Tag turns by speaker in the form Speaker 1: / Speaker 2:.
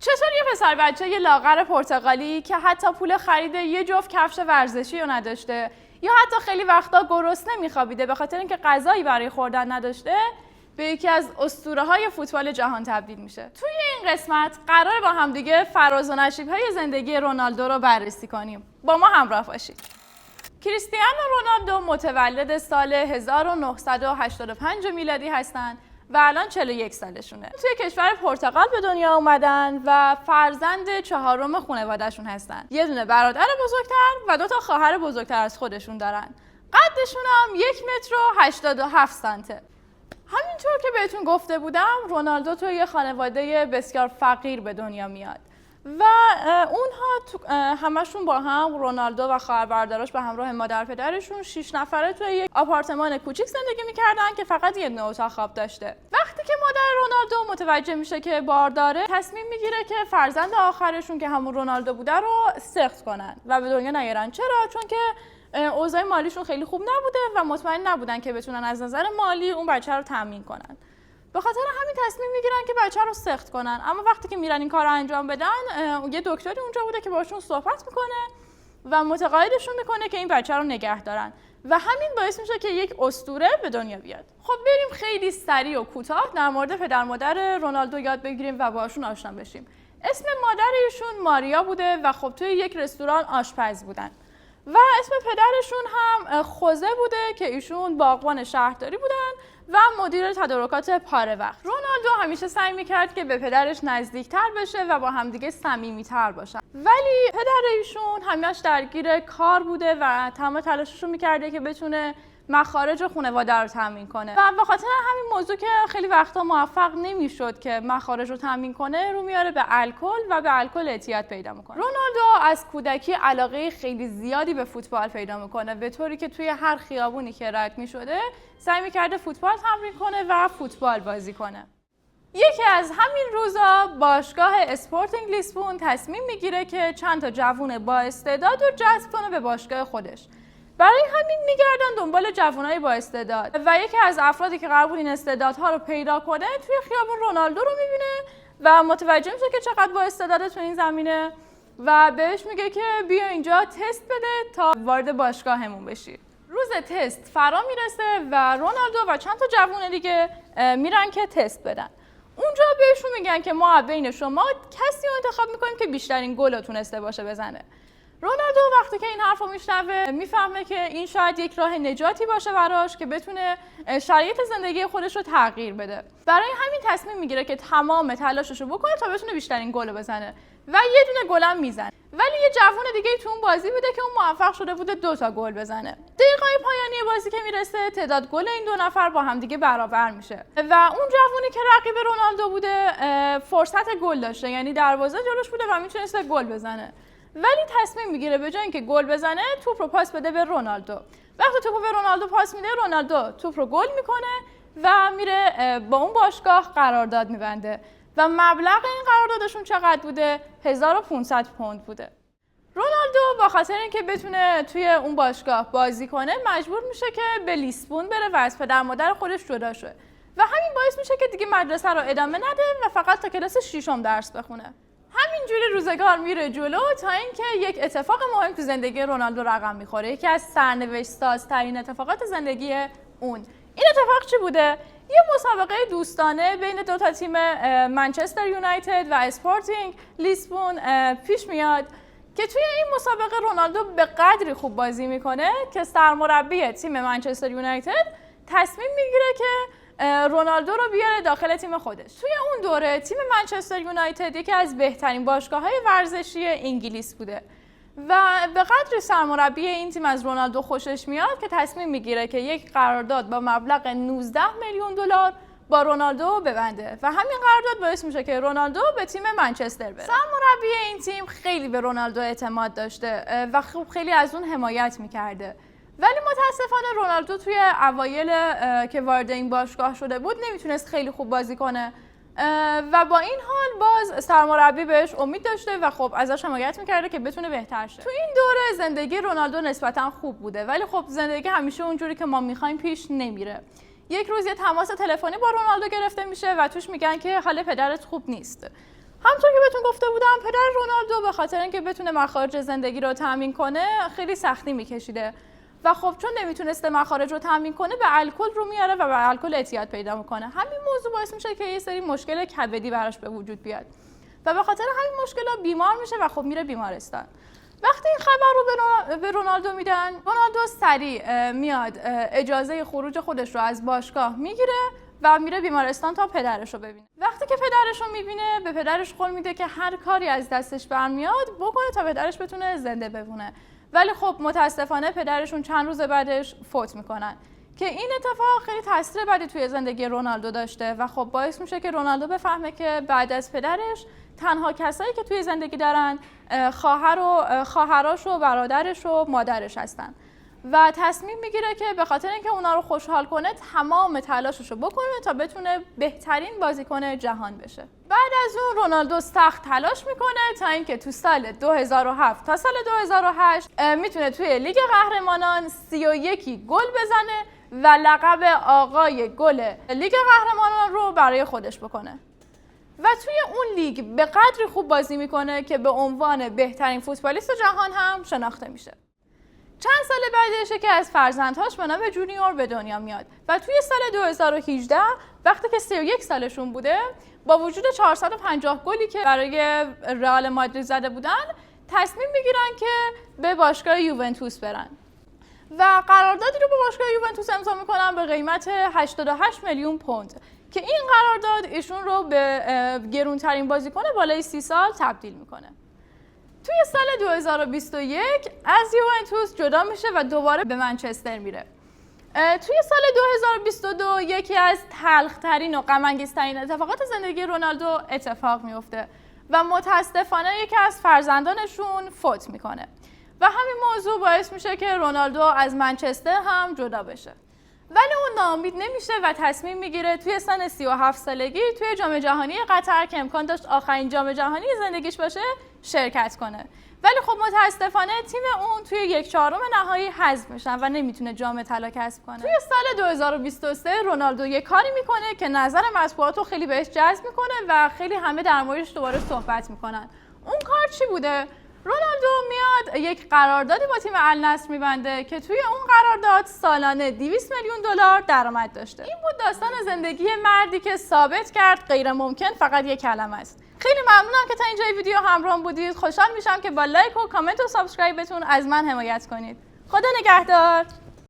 Speaker 1: چطور یه پسر بچه یه لاغر پرتغالی که حتی پول خرید یه جفت کفش ورزشی رو نداشته یا حتی خیلی وقتا گرسنه میخوابیده به خاطر اینکه غذایی برای خوردن نداشته به یکی از اسطوره‌های فوتبال جهان تبدیل میشه؟ توی این قسمت قراره با هم دیگه فراز و نشیب‌های زندگی رونالدو رو بررسی کنیم. با ما همراه باشید. کریستیانو رونالدو متولد سال 1985 میلادی هستند و الان 41 سالشونه. توی کشور پرتغال به دنیا اومدن و فرزند چهارم خانواده‌شون هستن. یه دونه برادر بزرگتر و 2 تا خواهر بزرگتر از خودشون دارن. قدشون هم 1.87 سانته. همینطور که بهتون گفته بودم رونالدو توی یه خانواده بسیار فقیر به دنیا میاد و اونها همشون با هم رونالدو و خواهر برادراش به همراه مادر پدرشون 6 نفره توی یک آپارتمان کوچیک زندگی میکردن که فقط یه دونه اتاق خواب داشته. وقتی که مادر رونالدو متوجه میشه که بارداره تصمیم میگیره که فرزند آخرشون که همون رونالدو بوده رو سقط کنن و به دنیا نیارن. چرا؟ چون که اوضاع مالیشون خیلی خوب نبوده و مطمئن نبودن که بتونن از نظر مالی اون بچه رو تامین کنن. به خاطر همین تصمیم میگیرن که بچه رو سقط کنن. اما وقتی که میرن این کار رو انجام بدن یه دکتری اونجا بوده که باشون صحبت میکنه و متقاعدشون میکنه که این بچه رو نگه دارن و همین باعث میشه که یک اسطوره به دنیا بیاد. خب بریم خیلی سریع و کوتاه در مورد پدر مادر رونالدو یاد بگیریم و باهاشون آشنا بشیم. اسم مادر ایشون ماریا بوده و خب توی یک رستوران آشپز بودن. و اسم پدرشون هم خوزه بوده که ایشون باغبان شهرداری بودن و مدیر تدارکات پاره وقت. رونالدو همیشه سعی میکرد که به پدرش نزدیکتر بشه و با همدیگه صمیمیتر باشن. ولی پدر ایشون همیشه درگیر کار بوده و تمام تلاشش رو میکرده که بتونه مخارج خانواده رو تامین کنه و به خاطر همین موضوع که خیلی وقتا موفق نمیشد که مخارج رو تامین کنه رو میاره به الکل و به الکل اعتیاد پیدا میکنه. رونالدو از کودکی علاقه خیلی زیادی به فوتبال پیدا میکنه به طوری که توی هر خیابونی که رد میشده سعی میکرده فوتبال تمرین کنه و فوتبال بازی کنه. یکی از همین روزا باشگاه اسپورتینگ لیسبون تصمیم میگیره که چند تا جوون با استعداد رو جذب کنه به باشگاه خودش. برای همین میگردن دنبال جوانای با استعداد و یکی از افرادی که قرار بود این استعدادها رو پیدا کنه توی خیابون رونالدو رو میبینه و متوجه میشه که چقدر با استعداده تو این زمینه و بهش میگه که بیا اینجا تست بده تا وارد باشگاهمون بشی. روز تست فرا میرسه و رونالدو و چند تا جوون دیگه میرن که تست بدن. اونجا بهشون میگن که ما بین شما کسی رو انتخاب میکنیم که بیشترین گل رو تونسته باشه بزنه. رونالدو وقتی که این حرف رو میشنوه میفهمه که این شاید یک راه نجاتی باشه براش که بتونه شرایط زندگی خودش رو تغییر بده. برای همین تصمیم میگیره که تمام تلاشش رو بکنه تا بتونه بیشترین گل بزنه و یه دونه گلم میزنه. ولی یه جوون دیگه تو اون بازی بوده که اون موفق شده بوده 2 تا گل بزنه. دقیقه پایانی بازی که میرسه تعداد گل این 2 نفر با هم دیگه برابر میشه و اون جوونی که رقیب رونالدو بوده فرصت گل داشته، یعنی دروازه جلوش بوده و میتونسته گل بزنه. ولی تصمیم میگیره به جای اینکه گل بزنه توپ رو پاس بده به رونالدو. وقتی توپ به رونالدو پاس میده رونالدو توپ رو گل میکنه و میره با اون باشگاه قرارداد میبنده و مبلغ این قراردادشون چقدر بوده؟ 1500 پوند بوده. رونالدو با خاطر اینکه بتونه توی اون باشگاه بازی کنه مجبور میشه که به لیسبون بره و از پدر مادر خودش جدا شه و همین باعث میشه که دیگه مدرسه رو ادامه نده و فقط تا کلاس 6 درس بخونه. همینجوری روزگار میره جلو تا اینکه یک اتفاق مهم تو زندگی رونالدو رقم میخوره، یکی از سرنوشت‌سازترین اتفاقات زندگی اون. این اتفاق چی بوده؟ یه مسابقه دوستانه بین 2 تا تیم منچستر یونایتد و اسپورتینگ لیسبون پیش میاد که توی این مسابقه رونالدو به قدری خوب بازی میکنه که سرمربی تیم منچستر یونایتد تصمیم میگیره که رونالدو رو بیاره داخل تیم خودش. توی اون دوره تیم منچستر یونایتد یکی از بهترین باشگاه‌های ورزشی انگلیس بوده و به قدری سرمربی این تیم از رونالدو خوشش میاد که تصمیم میگیره که یک قرارداد با مبلغ 19 میلیون دلار با رونالدو ببنده و همین قرارداد باعث میشه که رونالدو به تیم منچستر بره. سرمربی این تیم خیلی به رونالدو اعتماد داشته و خیلی از اون حمایت میکرده. ولی متاسفانه رونالدو توی اوایل که وارد این باشگاه شده بود نمیتونست خیلی خوب بازی کنه و با این حال باز سرمربی بهش امید داشته و خب ازش حمایت میکرده که بتونه بهتر شه. تو این دوره زندگی رونالدو نسبتا خوب بوده ولی خب زندگی همیشه اونجوری که ما میخوایم پیش نمیره. یک روز یه تماس تلفنی با رونالدو گرفته میشه و توش میگن که حال پدرت خوب نیست. همونطور که بهتون گفته بودم پدر رونالدو به خاطر اینکه بتونه مخارج زندگی رو تامین کنه خیلی سختی میکشیده و خب چون نمیتونسته مخارج رو تامین کنه به الکل رو میاره و به الکل اعتیاد پیدا میکنه. همین موضوع باعث میشه که یه سری مشکل کبدی براش به وجود بیاد و به خاطر همین مشکلات بیمار میشه و خب میره بیمارستان. وقتی این خبر رو به رونالدو میدن، رونالدو سریع میاد اجازه خروج خودش رو از باشگاه میگیره و میره بیمارستان تا پدرش رو ببینه. وقتی که پدرش رو میبینه به پدرش قول میده که هر کاری از دستش برمیاد بکنه تا پدرش بتونه زنده بمونه. ولی خب متاسفانه پدرشون چند روز بعدش فوت میکنن که این اتفاق خیلی تاثیر بدی توی زندگی رونالدو داشته و خب باعث میشه که رونالدو بفهمه که بعد از پدرش تنها کسایی که توی زندگی دارن خواهراش و برادرش و مادرش هستن و تصمیم میگیره که به خاطر اینکه اونا رو خوشحال کنه تمام تلاشش رو بکنه تا بتونه بهترین بازیکن جهان بشه. بعد از اون رونالدو سخت تلاش میکنه تا اینکه تو سال 2007 تا سال 2008 میتونه توی لیگ قهرمانان 31 گل بزنه و لقب آقای گل لیگ قهرمانان رو برای خودش بکنه. و توی اون لیگ به قدری خوب بازی میکنه که به عنوان بهترین فوتبالیست جهان هم شناخته میشه. چند سال بعدش که از فرزندهاش به نام جونیور به دنیا میاد و توی سال 2018 وقتی که 31 سالشون بوده با وجود 450 گلی که برای رئال مادرید زده بودن تصمیم میگیرن که به باشگاه یوونتوس برن و قراردادی رو با باشگاه یوونتوس امضا میکنن به قیمت 88 میلیون پوند که این قرارداد ایشون رو به گرونترین بازیکن بالای 30 سال تبدیل میکنه. توی سال 2021 از یوونتوس جدا میشه و دوباره به منچستر میره. توی سال 2022 یکی از تلخ‌ترین و غم‌انگیزترین اتفاقات زندگی رونالدو اتفاق میفته و متاسفانه یکی از فرزندانشون فوت میکنه و همین موضوع باعث میشه که رونالدو از منچستر هم جدا بشه. ولی اون ناامید نمیشه و تصمیم میگیره توی سن 37 سالگی توی جام جهانی قطر که امکان داشت آخرین جام جهانی زندگیش باشه شرکت کنه. ولی خب متاسفانه تیم اون توی 1/4 نهایی حذف میشن و نمیتونه جام طلا کسب کنه. توی سال 2023 رونالدو یه کاری میکنه که نظر مطبوعات رو خیلی بهش جذب میکنه و خیلی همه در موردش دوباره صحبت میکنن. اون کار چی بوده؟ رونالدو میاد یک قراردادی با تیم النصر میبنده که توی اون قرارداد سالانه 200 میلیون دلار درآمد داشته. این بود داستان زندگی مردی که ثابت کرد غیر ممکن فقط یک کلمه است. خیلی ممنونم که تا اینجای ویدیو همراهم بودید. خوشحال میشم که با لایک و کامنت و سابسکرایبتون از من حمایت کنید. خدا نگهدار.